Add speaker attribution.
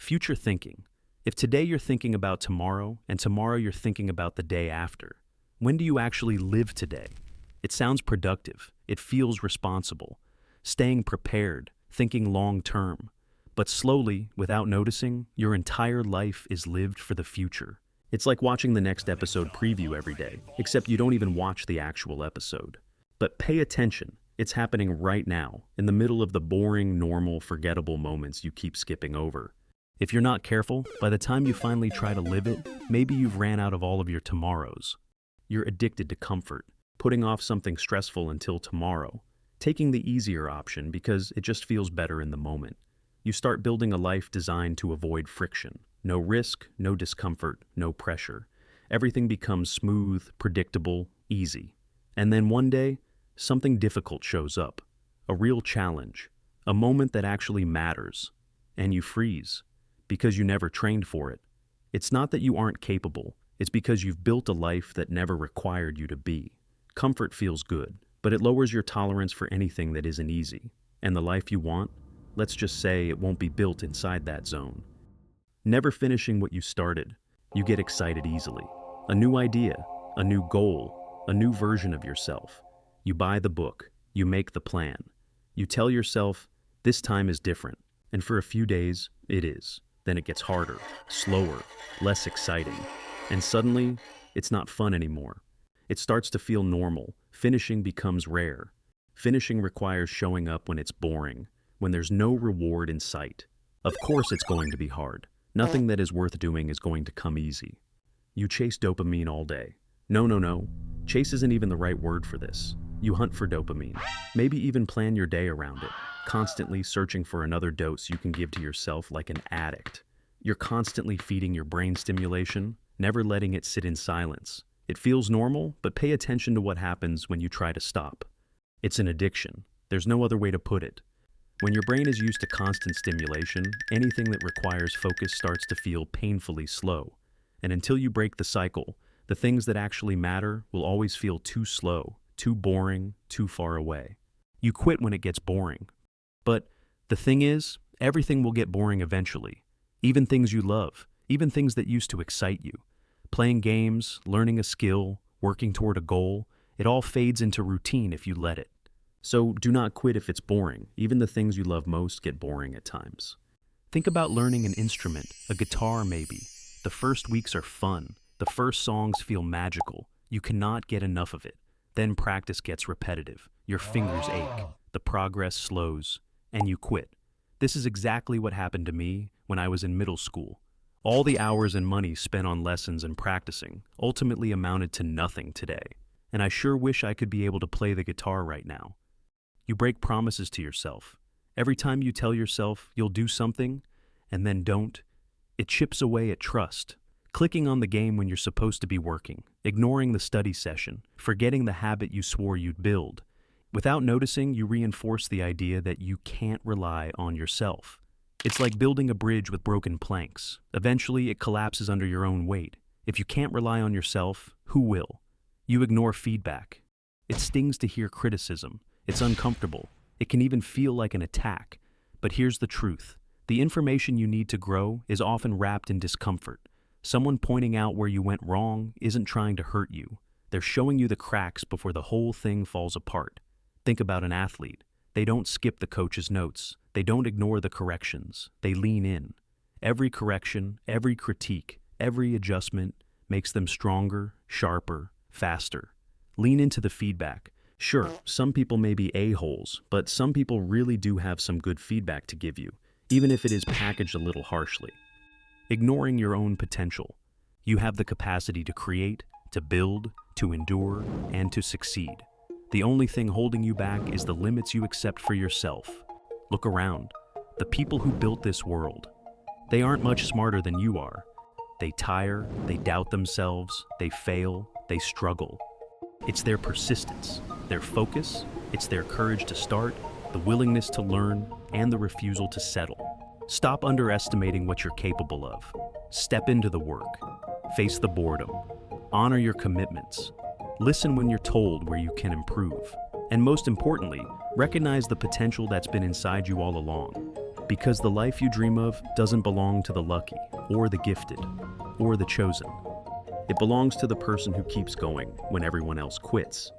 Speaker 1: Future thinking. If today you're thinking about tomorrow, and tomorrow you're thinking about the day after, when do you actually live today? It sounds productive. It feels responsible. Staying prepared, thinking long term. But slowly, without noticing, your entire life is lived for the future. It's like watching the next episode preview every day, except you don't even watch the actual episode. But pay attention. It's happening right now, in the middle of the boring, normal, forgettable moments you keep skipping over. If you're not careful, by the time you finally try to live it, maybe you've ran out of all of your tomorrows. You're addicted to comfort, putting off something stressful until tomorrow, taking the easier option because it just feels better in the moment. You start building a life designed to avoid friction. No risk, no discomfort, no pressure. Everything becomes smooth, predictable, easy. And then one day, something difficult shows up. A real challenge. A moment that actually matters. And you freeze. Because you never trained for it. It's not that you aren't capable. It's because you've built a life that never required you to be. Comfort feels good, but it lowers your tolerance for anything that isn't easy. And the life you want, let's just say it won't be built inside that zone. Never finishing what you started, you get excited easily. A new idea, a new goal, a new version of yourself. You buy the book, you make the plan. You tell yourself, this time is different. And for a few days, it is. Then it gets harder, slower, less exciting. And suddenly, it's not fun anymore. It starts to feel normal. Finishing becomes rare. Finishing requires showing up when it's boring, when there's no reward in sight. Of course it's going to be hard. Nothing that is worth doing is going to come easy. You chase dopamine all day. No. Chase isn't even the right word for this. You hunt for dopamine. Maybe even plan your day around it. Constantly searching for another dose you can give to yourself like an addict. You're constantly feeding your brain stimulation, never letting it sit in silence. It feels normal, but pay attention to what happens when you try to stop. It's an addiction. There's no other way to put it. When your brain is used to constant stimulation, anything that requires focus starts to feel painfully slow. And until you break the cycle, the things that actually matter will always feel too slow, too boring, too far away. You quit when it gets boring. But the thing is, everything will get boring eventually. Even things you love, even things that used to excite you. Playing games, learning a skill, working toward a goal, it all fades into routine if you let it. So do not quit if it's boring. Even the things you love most get boring at times. Think about learning an instrument, a guitar maybe. The first weeks are fun. The first songs feel magical. You cannot get enough of it. Then practice gets repetitive. Your fingers ache. The progress slows. And you quit. This is exactly what happened to me when I was in middle school. All the hours and money spent on lessons and practicing ultimately amounted to nothing today. And I sure wish I could be able to play the guitar right now. You break promises to yourself. Every time you tell yourself you'll do something and then don't, it chips away at trust. Clicking on the game when you're supposed to be working, ignoring the study session, forgetting the habit you swore you'd build. Without noticing, you reinforce the idea that you can't rely on yourself. It's like building a bridge with broken planks. Eventually, it collapses under your own weight. If you can't rely on yourself, who will? You ignore feedback. It stings to hear criticism. It's uncomfortable. It can even feel like an attack. But here's the truth. The information you need to grow is often wrapped in discomfort. Someone pointing out where you went wrong isn't trying to hurt you. They're showing you the cracks before the whole thing falls apart. Think about an athlete. They don't skip the coach's notes. They don't ignore the corrections. They lean in. Every correction, every critique, every adjustment makes them stronger, sharper, faster. Lean into the feedback. Sure, some people may be a-holes, but some people really do have some good feedback to give you, even if it is packaged a little harshly. Ignoring your own potential. You have the capacity to create, to build, to endure, and to succeed. The only thing holding you back is the limits you accept for yourself. Look around. The people who built this world. They aren't much smarter than you are. They tire, they doubt themselves, they fail, they struggle. It's their persistence, their focus, it's their courage to start, the willingness to learn, and the refusal to settle. Stop underestimating what you're capable of. Step into the work. Face the boredom. Honor your commitments. Listen when you're told where you can improve. And most importantly, recognize the potential that's been inside you all along. Because the life you dream of doesn't belong to the lucky, or the gifted, or the chosen. It belongs to the person who keeps going when everyone else quits.